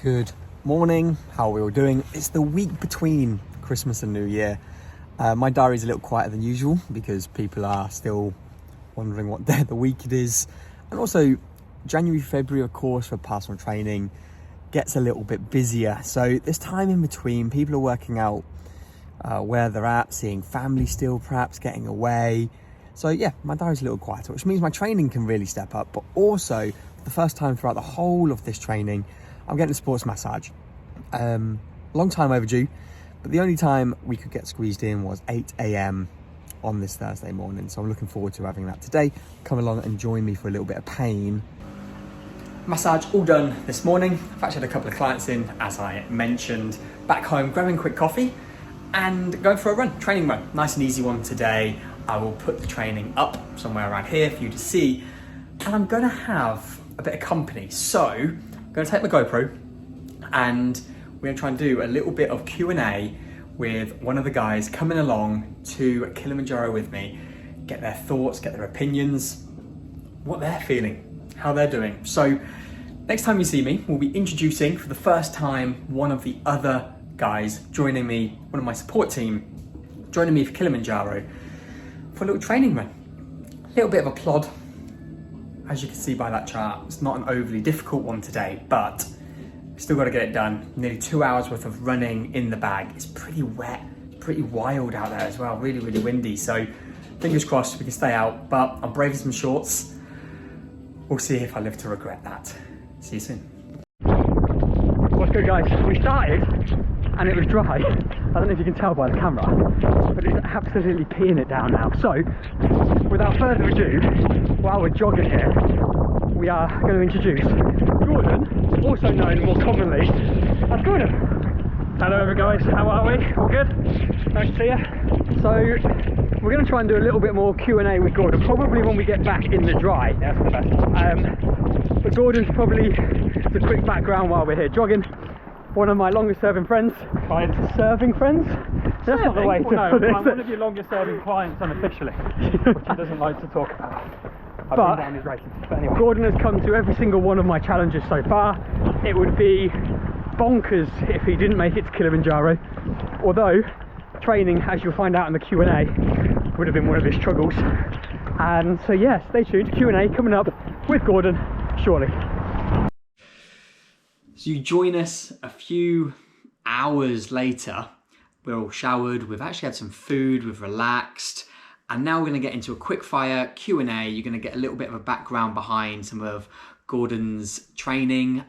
Good morning, how are we all doing? It's the week between Christmas and New Year. My diary's a little quieter than usual because people are still wondering what day of the week it is. And also January, February, of course, for personal training gets a little bit busier. So this time in between, people are working out where they're at, seeing family still, perhaps getting away. So yeah, my diary's a little quieter, which means my training can really step up. But also, for the first time throughout the whole of this training, I'm getting a sports massage. Long time overdue, but the only time we could get squeezed in was 8 a.m. on this Thursday morning. So I'm looking forward to having that today. Come along and join me for a little bit of pain. Massage all done this morning. I've actually had a couple of clients in, as I mentioned. Back home, grabbing a quick coffee and going for a run, training run. Nice and easy one today. I will put the training up somewhere around here for you to see. And I'm gonna have a bit of company. So I'm gonna take my GoPro and we're gonna try and do a little bit of Q&A with one of the guys coming along to Kilimanjaro with me, get their thoughts, get their opinions, what they're feeling, how they're doing. So next time you see me, we'll be introducing for the first time one of the other guys joining me, one of my support team, joining me for Kilimanjaro for a little training run. A little bit of a plod, as you can see by that chart. It's not an overly difficult one today, but still got to get it done. Nearly 2 hours worth of running in the bag. It's pretty wet, pretty wild out there as well. Really, really windy. So fingers crossed we can stay out, but I'm braving some shorts. We'll see if I live to regret that. See you soon. What's good, guys? We started and it was dry. I don't know if you can tell by the camera, but it's absolutely peeing it down now. So without further ado, while we're jogging here, we are going to introduce Jordan, also known more commonly as Gordon. Hello guys, how are we? All good? Nice to see you. So we're going to try and do a little bit more Q&A with Gordon, probably when we get back in the dry. That's the best. But Gordon's probably the quick background while we're here jogging. One of my longest serving friends. Serving friends? That's not the way to put it. I'm one of your longest serving clients unofficially, which he doesn't like to talk about. I've been down his races. But anyway. Gordon has come to every single one of my challenges so far. It would be bonkers if he didn't make it to Kilimanjaro. Although training, as you'll find out in the Q&A, would have been one of his struggles. And so yeah, stay tuned. Q&A coming up with Gordon shortly. So you join us a few hours later. We're all showered, we've actually had some food, we've relaxed, and now we're going to get into a quick fire Q&A. You're going to get a little bit of a background behind some of Gordon's training,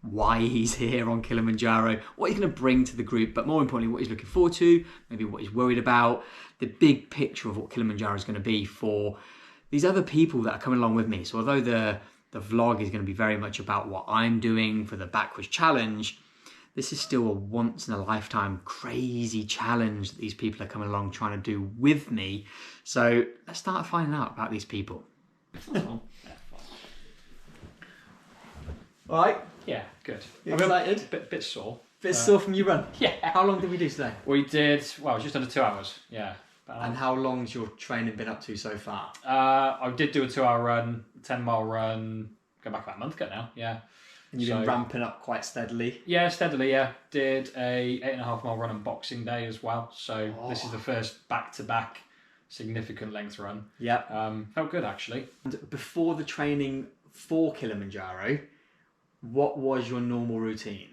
why he's here on Kilimanjaro, what he's going to bring to the group, but more importantly, what he's looking forward to, maybe what he's worried about, the big picture of what Kilimanjaro is going to be for these other people that are coming along with me. So although the vlog is going to be very much about what I'm doing for the Backwards Challenge, this is still a once-in-a-lifetime crazy challenge that these people are coming along trying to do with me. So let's start finding out about these people. All right. Yeah, good. You excited? Bit sore. Bit sore from your run? Yeah. How long did we do today? We did, well, just under 2 hours, yeah. And how long's your training been up to so far? I did do a 2-hour run, 10-mile run, go back about a month ago now, yeah. And you've been ramping up quite steadily? Yeah, steadily, yeah. Did a 8.5-mile run on Boxing Day as well. So this is the first back-to-back significant length run. Yeah. Felt good, actually. And before the training for Kilimanjaro, what was your normal routine?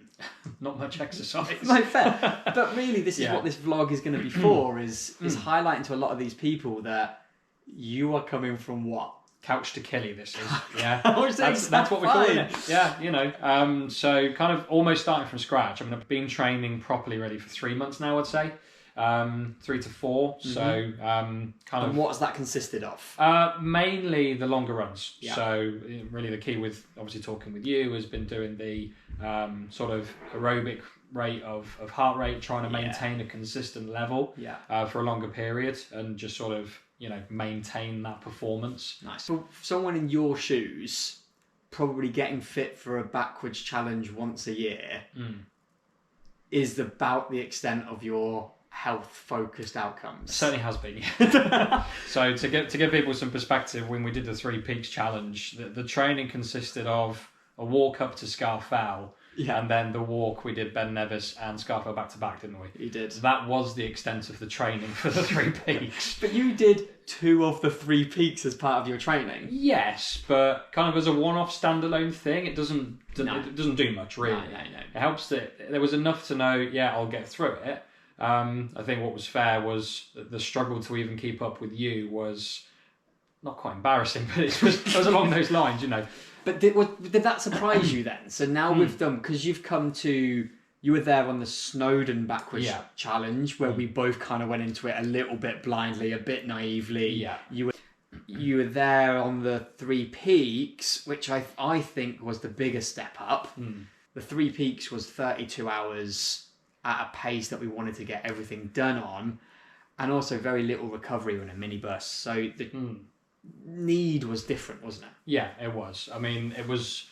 Not much exercise. No, fair. But really, this is what this vlog is going to be for, is highlighting to a lot of these people that you are coming from what? Couch to Killy, this is. Yeah. that's what we're calling it. Yeah, you know. So kind of almost starting from scratch. I mean, I've been training properly ready for 3 months now, I'd say. 3 to 4. So kind of. And what has that consisted of? Mainly the longer runs. Yeah. So really the key with obviously talking with you has been doing the sort of aerobic rate of heart rate, trying to maintain a consistent level for a longer period and just sort of, you know, maintain that performance. Nice. For someone in your shoes, probably getting fit for a Backwards Challenge once a year is about the extent of your health-focused outcomes. It certainly has been. So to give people some perspective, when we did the 3 Peaks Challenge, the training consisted of a walk up to Scarfell Yeah. And then the walk, we did Ben Nevis and Scarfell back to back, didn't we? You did. That was the extent of the training for the 3 peaks. But you did 2 of the 3 peaks as part of your training. Yes, but kind of as a one-off standalone thing, it doesn't do much really. No. It helps that there was enough to know, yeah, I'll get through it. I think what was fair was the struggle to even keep up with you was not quite embarrassing, but it was along those lines, you know. But did that surprise you then? So now we've done, because you've come to, you were there on the Snowdon backwards challenge where we both kind of went into it a little bit blindly, a bit naively. Yeah. You were there on the 3 peaks, which I think was the biggest step up. The 3 peaks was 32 hours at a pace that we wanted to get everything done on, and also very little recovery on a minibus. So the need was different, wasn't it? Yeah, it was. I mean, it was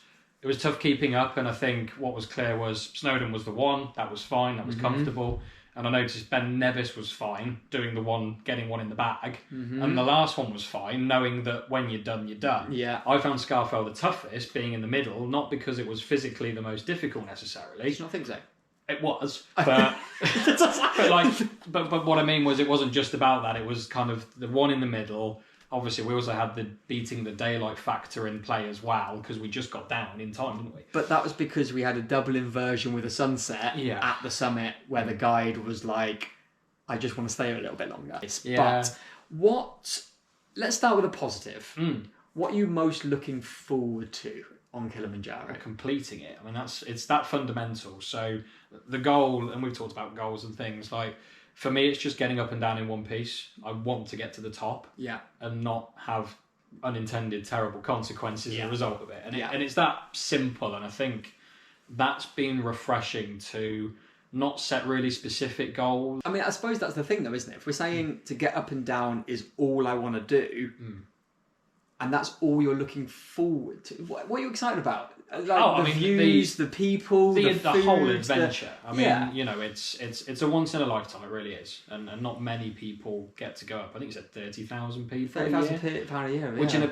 tough keeping up, and I think what was clear was Snowdon was the one. That was fine. That was comfortable. And I noticed Ben Nevis was fine doing the one, getting one in the bag, and the last one was fine, knowing that when you're done, you're done. Yeah. I found Scarfell the toughest, being in the middle, not because it was physically the most difficult necessarily. Did you not think so? It was, but but what I mean was it wasn't just about that. It was kind of the one in the middle. Obviously, we also had the beating the daylight factor in play as well, because we just got down in time, didn't we? But that was because we had a double inversion with a sunset at the summit, where the guide was like, I just want to stay a little bit longer. Yeah. But let's start with a positive. What are you most looking forward to on Kilimanjaro? Completing it. I mean, it's that fundamental. So the goal, and we've talked about goals and things, like, for me, it's just getting up and down in one piece. I want to get to the top, and not have unintended terrible consequences as a result of it. And it's that simple. And I think that's been refreshing to not set really specific goals. I mean, I suppose that's the thing, though, isn't it? If we're saying to get up and down is all I want to do, and that's all you're looking forward to, what are you excited about? Like views, the people, the whole adventure. I mean, you know, it's a once in a lifetime. It really is, and not many people get to go up. I think it's at 30,000 people. £30,000 a year, which in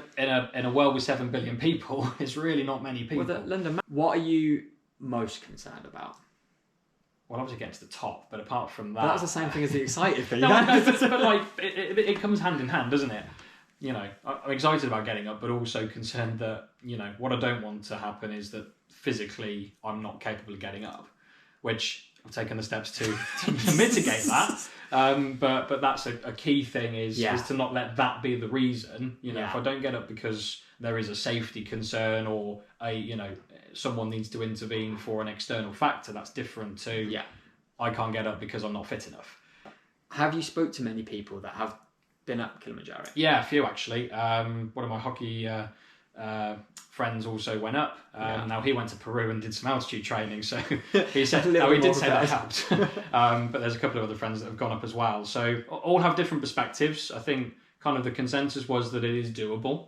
a world with 7 billion people is really not many people. Well, London. What are you most concerned about? Well, obviously getting to the top, but apart from that, but that's the same thing as the excited thing. but like it comes hand in hand, doesn't it? You know, I'm excited about getting up, but also concerned that, you know, what I don't want to happen is that physically I'm not capable of getting up, which I've taken the steps to mitigate that. But that's a key thing is to not let that be the reason. You know, if I don't get up because there is a safety concern or someone needs to intervene for an external factor, that's different to I can't get up because I'm not fit enough. Have you spoke to many people that have been up Kilimanjaro? Yeah, a few actually. One of my hockey friends also went up. Now he went to Peru and did some altitude training, so he said he did say that helped. But there's a couple of other friends that have gone up as well. So all have different perspectives. I think kind of the consensus was that it is doable.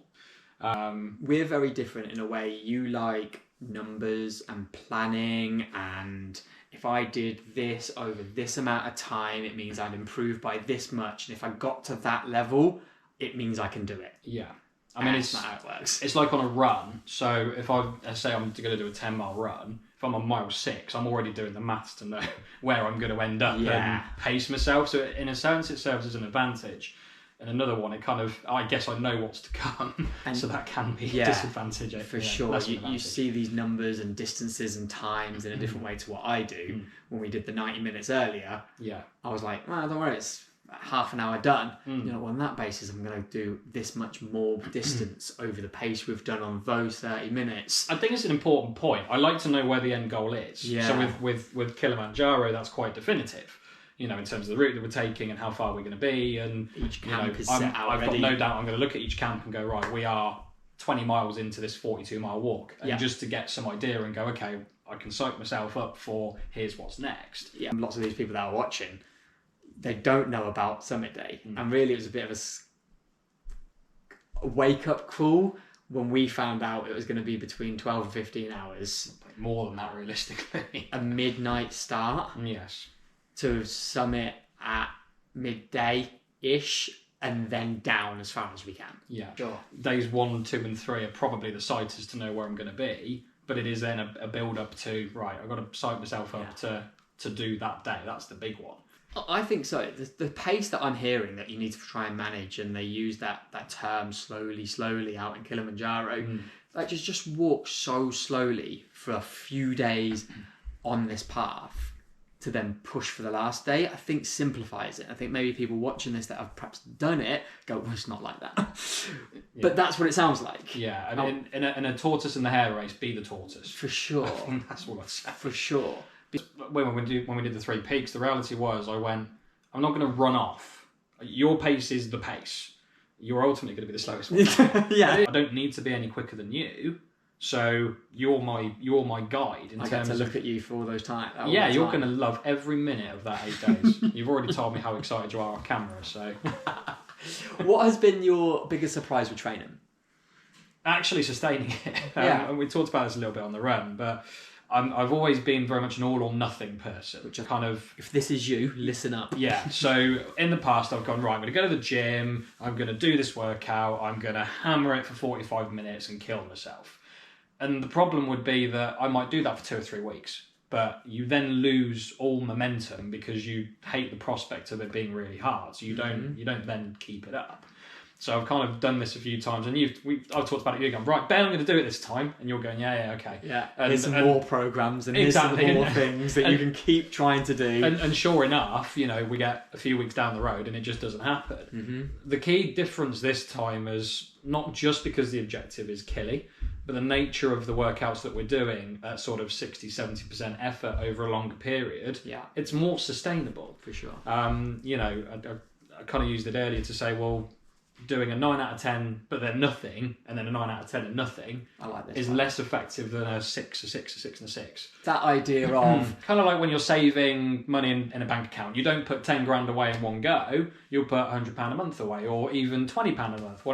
We're very different in a way. You like numbers and planning, and if I did this over this amount of time, it means I'd improve by this much, and if I got to that level, it means I can do it. Yeah. I mean, it's not how it works. It's like on a run. So if I say I'm going to do a 10-mile run, if I'm on mile 6, I'm already doing the maths to know where I'm going to end up and pace myself. So in a sense, it serves as an advantage. And another one, it kind of, I guess I know what's to come, and so that can be a disadvantage. For sure. You see these numbers and distances and times in a different way to what I do. When we did the 90 minutes earlier, I was like, well, don't worry, it's half an hour done. You know, well, on that basis, I'm going to do this much more distance over the pace we've done on those 30 minutes. I think it's an important point. I like to know where the end goal is. Yeah. So with Kilimanjaro, that's quite definitive. You know, in terms of the route that we're taking and how far we're going to be, and each camp is set out I've got no doubt I'm going to look at each camp and go, right, we are 20 miles into this 42-mile walk, and just to get some idea and go, okay, I can psych myself up for here's what's next. Yeah, lots of these people that are watching, they don't know about Summit Day, and really it was a bit of a wake-up call when we found out it was going to be between 12 and 15 hours. More than that, realistically. A midnight start. Yes. To summit at midday-ish and then down as far as we can. Yeah. Sure. Days 1, 2 and 3 are probably the sighters to know where I'm going to be, but it is then a build up to, right, I've got to psych myself up to do that day. That's the big one. I think so. The pace that I'm hearing that you need to try and manage, and they use that term slowly out in Kilimanjaro, like just walk so slowly for a few days on this path to then push for the last day, I think simplifies it. I think maybe people watching this that have perhaps done it go, well, it's not like that. But that's what it sounds like. Yeah, I mean, in a tortoise and the hare race, be the tortoise. For sure. I think that's what I'd say. For sure. When we did the 3 peaks, the reality was I went, I'm not going to run off. Your pace is the pace. You're ultimately going to be the slowest one. Yeah. I don't need to be any quicker than you. So you're my guide in I terms get to look of, at you for all those times. yeah, you're going to love every minute of that 8 days. You've already told me how excited you are on camera. So, what has been your biggest surprise with training? actually sustaining it. Yeah. And we talked about this a little bit on the run, but I've always been very much an all or nothing person, which I kind of... If this is you, listen up. Yeah, so in the past I've gone, right, I'm going to go to the gym, I'm going to do this workout, I'm going to hammer it for 45 minutes and kill myself. And the problem would be that I might do that for 2 or 3 weeks, but you then lose all momentum because you hate the prospect of it being really hard, so you don't then keep it up. So I've kind of done this a few times, and I've talked about it. You're going, right, Ben, I'm going to do it this time, and you're going, yeah, okay. Yeah, and, here's some more programs, and exactly, here's some more things that you can keep trying to do. And sure enough, we get a few weeks down the road, and it just doesn't happen. Mm-hmm. The key difference this time is not just because the objective is killy, but the nature of the workouts that we're doing at sort of 60, 70% effort over a longer period. Yeah, it's more sustainable. For sure. I kind of used it earlier to say, well, doing a 9 out of 10 but then nothing, and then a 9 out of 10 and nothing, I like this is less effective than a 6, a 6, a 6 and a 6. That idea of kind of like when you're saving money in a bank account, you don't put 10 grand away in one go, you'll put £100 a month away, or even £20 a month,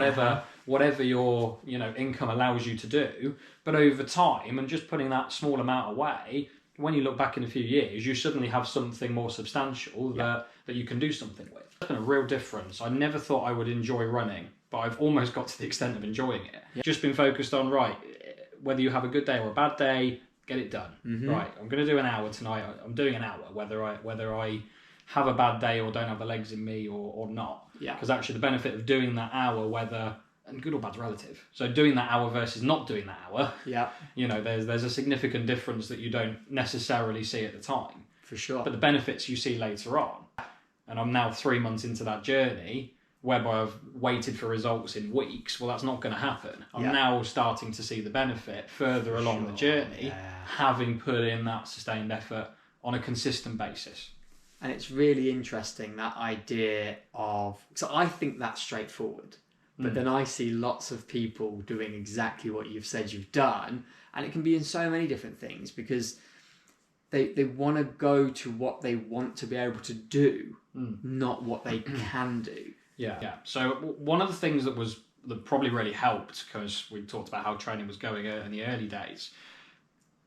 whatever your income allows you to do. But over time, and just putting that small amount away, when you look back in a few years, you suddenly have something more substantial that you can do something with. It's been a real difference. I never thought I would enjoy running, but I've almost got to the extent of enjoying it. Yeah. Just been focused on, right, whether you have a good day or a bad day, get it done. Mm-hmm. Right, I'm going to do an hour tonight. I'm doing an hour, whether I have a bad day or don't have the legs in me or not. Yeah. Because actually the benefit of doing that hour, and good or bad's relative. So doing that hour versus not doing that hour, there's a significant difference that you don't necessarily see at the time. For sure. But the benefits you see later on. And I'm now 3 months into that journey, whereby I've waited for results in weeks. Well, that's not going to happen. I'm now starting to see the benefit further along the journey, having put in that sustained effort on a consistent basis. And it's really interesting, that idea of... So I think that's straightforward. But then I see lots of people doing exactly what you've said you've done. And it can be in so many different things, because they want to go to what they want to be able to do, not what they can do. Yeah. So one of the things that probably really helped, because we talked about how training was going in the early days,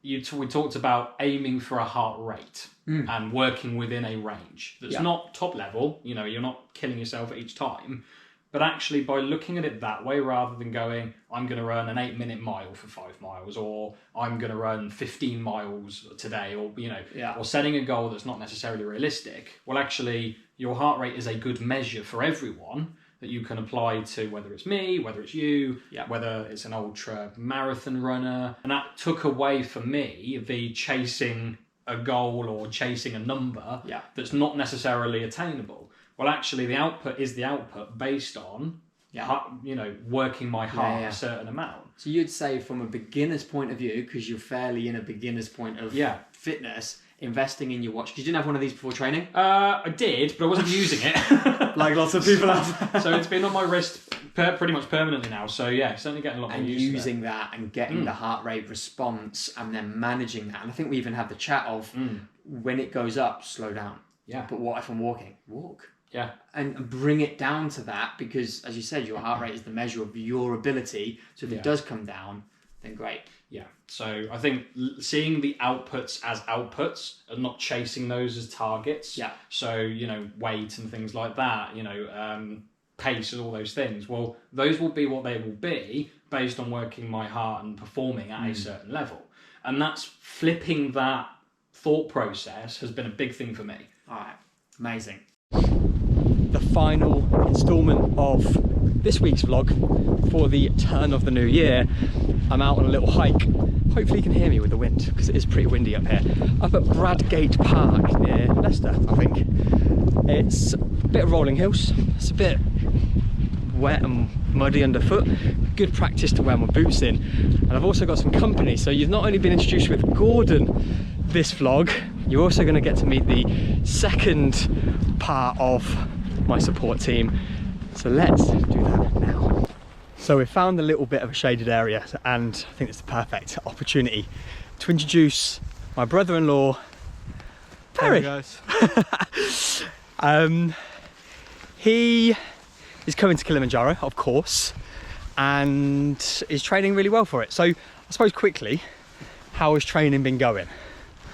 we talked about aiming for a heart rate and working within a range that's not top level. You're not killing yourself each time. But actually, by looking at it that way, rather than going, I'm going to run an 8-minute mile for 5 miles, or I'm going to run 15 miles today, or or setting a goal that's not necessarily realistic. Well, actually, your heart rate is a good measure for everyone that you can apply to, whether it's me, whether it's you, whether it's an ultra marathon runner. And that took away for me the chasing a goal or chasing a number that's not necessarily attainable. Well, actually, the output is the output based on, working my heart a certain amount. So you'd say, from a beginner's point of view, because you're fairly in a beginner's point of fitness, investing in your watch. Because you didn't have one of these before training? I did, but I wasn't using it. Like lots of people have. So it's been on my wrist pretty much permanently now. So yeah, certainly getting a lot more use and using that and getting the heart rate response, and then managing that. And I think we even had the chat of when it goes up, slow down. Yeah. But what if I'm walking? Walk. Yeah. And bring it down to that, because, as you said, your heart rate is the measure of your ability. So if it does come down, then great. Yeah. So I think seeing the outputs as outputs and not chasing those as targets. Yeah. So, weight and things like that, pace and all those things. Well, those will be what they will be based on working my heart and performing at a certain level. And that's flipping that thought process has been a big thing for me. All right, amazing. The final instalment of this week's vlog for the turn of the new year. I'm out on a little hike. Hopefully you can hear me with the wind, because it is pretty windy up here. Up at Bradgate Park near Leicester, I think. It's a bit of rolling hills. It's a bit wet and muddy underfoot. Good practice to wear my boots in. And I've also got some company, so you've not only been introduced with Gordon this vlog, you're also going to get to meet the second part of my support team. So let's do that now. So we've found a little bit of a shaded area, and I think it's the perfect opportunity to introduce my brother-in-law, Perry. Hey guys. He is coming to Kilimanjaro, of course, and is training really well for it. So I suppose quickly, how has training been going?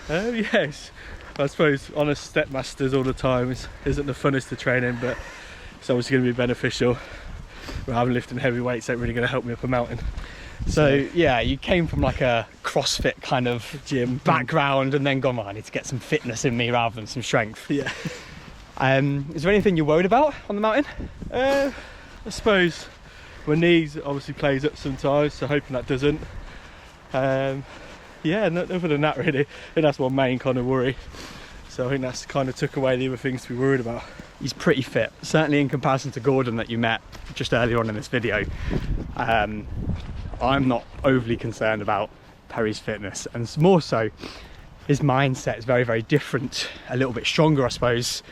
Yes, I suppose honest stepmasters all the time isn't the funnest of training, but it's obviously going to be beneficial. Rather than lifting heavy weights, ain't really going to help me up a mountain. So yeah, you came from like a CrossFit kind of gym background and then gone, well, I need to get some fitness in me rather than some strength. Yeah. Is there anything you're worried about on the mountain? I suppose my knees obviously plays up sometimes, so hoping that doesn't. Yeah, other than that really, I think that's my main kind of worry. So I think that's kind of took away the other things to be worried about. He's pretty fit, certainly in comparison to Gordon that you met just earlier on in this video. I'm not overly concerned about Perry's fitness, and more so his mindset is very, very different, a little bit stronger I suppose,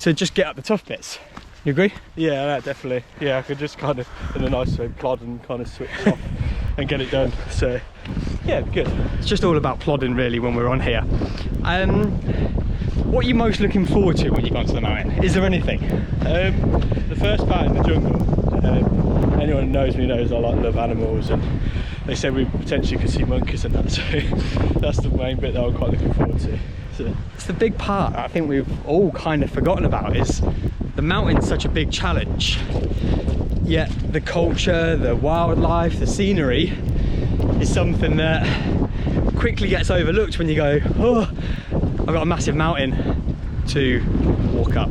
to just get up the tough bits. You agree? Yeah, definitely. Yeah, I could just kind of, in a nice way, plod and kind of switch off and get it done. So yeah, it'd be good. It's just all about plodding really when we're on here. What are you most looking forward to when you go onto the mountain? Is there anything? The first part in the jungle. Anyone who knows me knows I love animals, and they said we potentially could see monkeys and that, so that's the main bit that I'm quite looking forward to. So it's the big part I think we've all kind of forgotten about, is the mountain's such a big challenge, yet the culture, the wildlife, the scenery is something that quickly gets overlooked when you go, oh, I've got a massive mountain to walk up.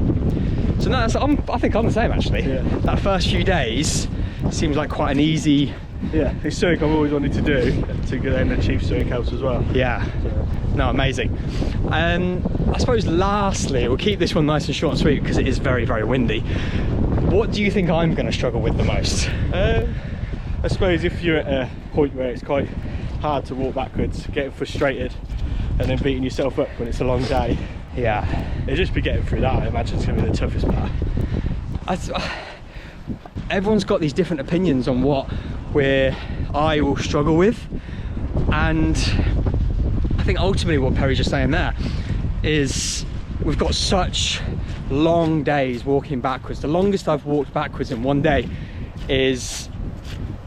So no, I think I'm the same actually. Yeah. That first few days seems like quite an easy... Yeah, it's something I've always wanted to do, to go and achieve something else as well. Yeah, so. No, amazing. I suppose lastly, we'll keep this one nice and short and sweet because it is very, very windy. What do you think I'm going to struggle with the most? I suppose if you're at a point where it's quite hard to walk backwards, getting frustrated and then beating yourself up when it's a long day. Yeah. It'll just be getting through that, I imagine it's going to be the toughest part. Everyone's got these different opinions on what I will struggle with, and I think ultimately what Perry's just saying there is we've got such long days walking backwards. The longest I've walked backwards in one day is,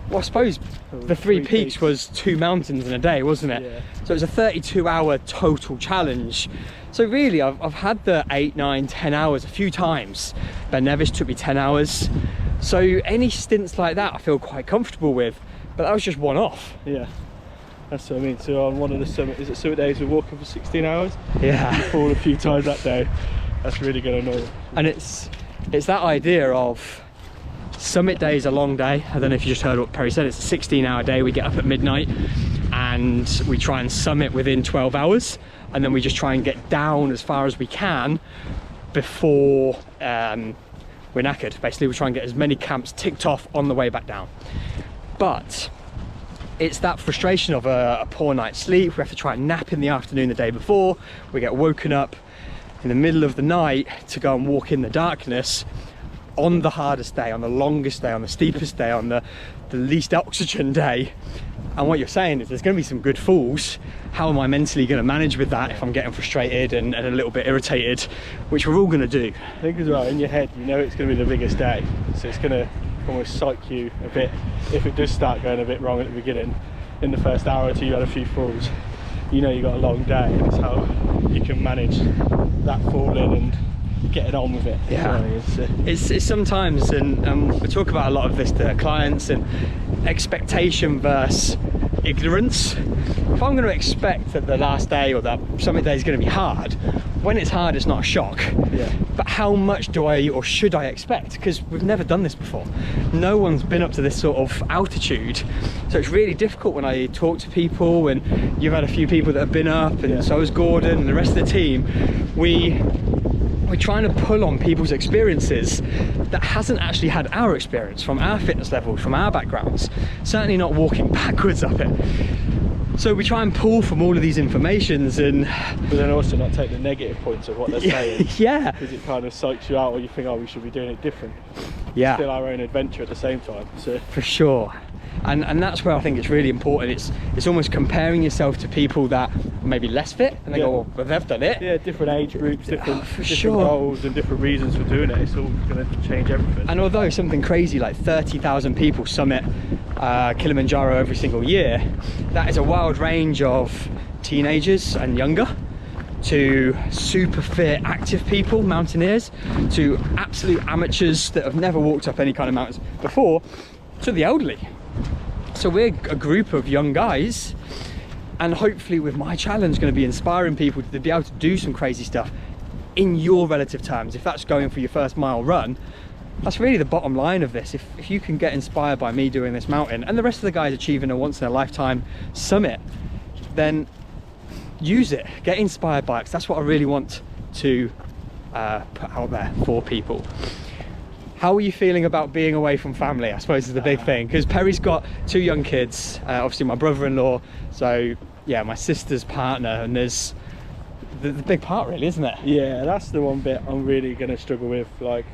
well, I suppose the three peaks was 2 mountains in a day, wasn't it? Yeah. So it was a 32-hour total challenge. So really I've had the 8, 9, 10 hours a few times. Ben Nevis took me 10 hours. So any stints like that I feel quite comfortable with, but that was just one off. Yeah, that's what I mean. So on one of the summit days we're walking for 16 hours. Yeah. You fall a few times that day. That's really going to annoy you. And it's that idea of summit day is a long day. I don't know if you just heard what Perry said. It's a 16-hour day. We get up at midnight and we try and summit within 12 hours, and then we just try and get down as far as we can before we're knackered. Basically we try and get as many camps ticked off on the way back down. But it's that frustration of a poor night's sleep. We have to try and nap in the afternoon the day before. We get woken up in the middle of the night to go and walk in the darkness on the hardest day, on the longest day, on the steepest day, on the least oxygen day. And what you're saying is there's going to be some good falls. How am I mentally going to manage with that if I'm getting frustrated and a little bit irritated, which we're all going to do. I think as well, in your head, you know it's going to be the biggest day. So it's going to almost psych you a bit. If it does start going a bit wrong at the beginning, in the first hour or two you had a few falls, you know you got a long day, and it's how you can manage that falling and getting on with it. Yeah, it's sometimes, and we talk about a lot of this to clients, and expectation versus ignorance. If I'm going to expect that the last day or that summit day is going to be hard, when it's hard it's not a shock. Yeah. But how much do I or should I expect? Because we've never done this before. No one's been up to this sort of altitude. So it's really difficult when I talk to people, and you've had a few people that have been up, and so has Gordon and the rest of the team. We're trying to pull on people's experiences that hasn't actually had our experience, from our fitness levels, from our backgrounds, certainly not walking backwards up it. So we try and pull from all of these informations, but then also not take the negative points of what they're saying. Yeah. Because it kind of psychs you out, or you think, oh, we should be doing it different. Yeah. Still our own adventure at the same time. So for sure. And that's where I think it's really important. It's almost comparing yourself to people that may be less fit, and they go, well, they've done it. Yeah, different age groups, different sure. goals and different reasons for doing it. It's all going to change everything. And although something crazy like 30,000 people summit Kilimanjaro every single year, that is a wild range of teenagers and younger, to super fit active people, mountaineers, to absolute amateurs that have never walked up any kind of mountains before, to the elderly. So we're a group of young guys, and hopefully with my challenge going to be inspiring people to be able to do some crazy stuff in your relative terms. If that's going for your first mile run, that's really the bottom line of this. If you can get inspired by me doing this mountain and the rest of the guys achieving a once in a lifetime summit, then use it, get inspired by it, 'cause that's what I really want to put out there for people. How are you feeling about being away from family? I suppose is the big thing, because Perry's got 2 young kids, obviously my brother-in-law, so yeah, my sister's partner, and there's the big part really, isn't it? Yeah, that's the one bit I'm really going to struggle with, like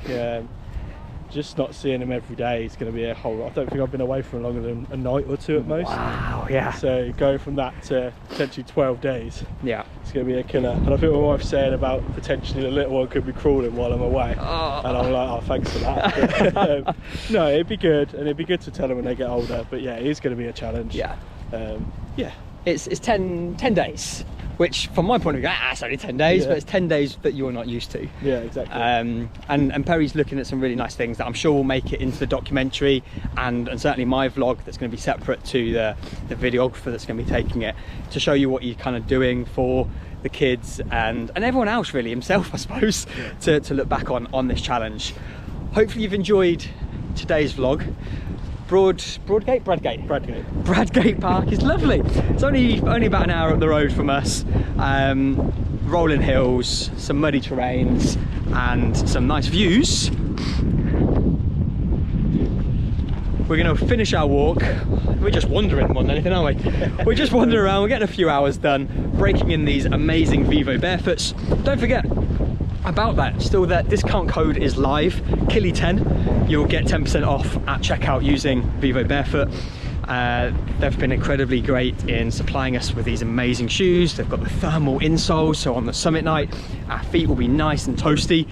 just not seeing them every day is going to be a whole lot. I don't think I've been away for longer than a night or 2 at most. Wow, yeah. So going from that to potentially 12 days, yeah, it's going to be a killer. And I think my wife's saying about potentially the little one could be crawling while I'm away. Oh. And I'm like, oh, thanks for that. But, no, it'd be good, and it'd be good to tell them when they get older. But yeah, it is going to be a challenge. Yeah. Yeah. It's 10 days, which from my point of view, it's only 10 days, but it's 10 days that you're not used to. Yeah, exactly. And Perry's looking at some really nice things that I'm sure will make it into the documentary, and certainly my vlog that's going to be separate to the videographer that's going to be taking it, to show you what you're kind of doing for the kids and everyone else, really, himself, I suppose, to look back on this challenge. Hopefully you've enjoyed today's vlog. Bradgate Park is lovely. It's only about an hour up the road from us. Rolling hills, some muddy terrains, and some nice views. We're going to finish our walk. We're just wandering more than anything, aren't we? We're just wandering around. We're getting a few hours done, breaking in these amazing Vivo Barefoots. Don't forget about that, still, that discount code is live, Kili10. You'll get 10% off at checkout using Vivo Barefoot. They've been incredibly great in supplying us with these amazing shoes. They've got the thermal insoles, so on the summit night our feet will be nice and toasty,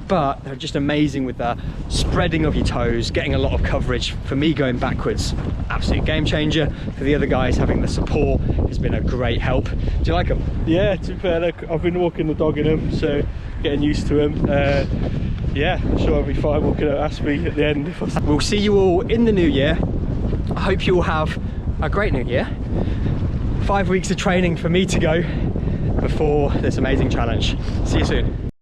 but they're just amazing with the spreading of your toes, getting a lot of coverage. For me, going backwards, absolute game changer. For the other guys, having the support has been a great help. Do you like them? Yeah, to be fair, look, I've been walking the dog in them, so getting used to them. Yeah, I'm sure I'll be fine walking at Aspie at the end. We'll see you all in the new year. I hope you all have a great new year. 5 weeks of training for me to go before this amazing challenge. See you soon.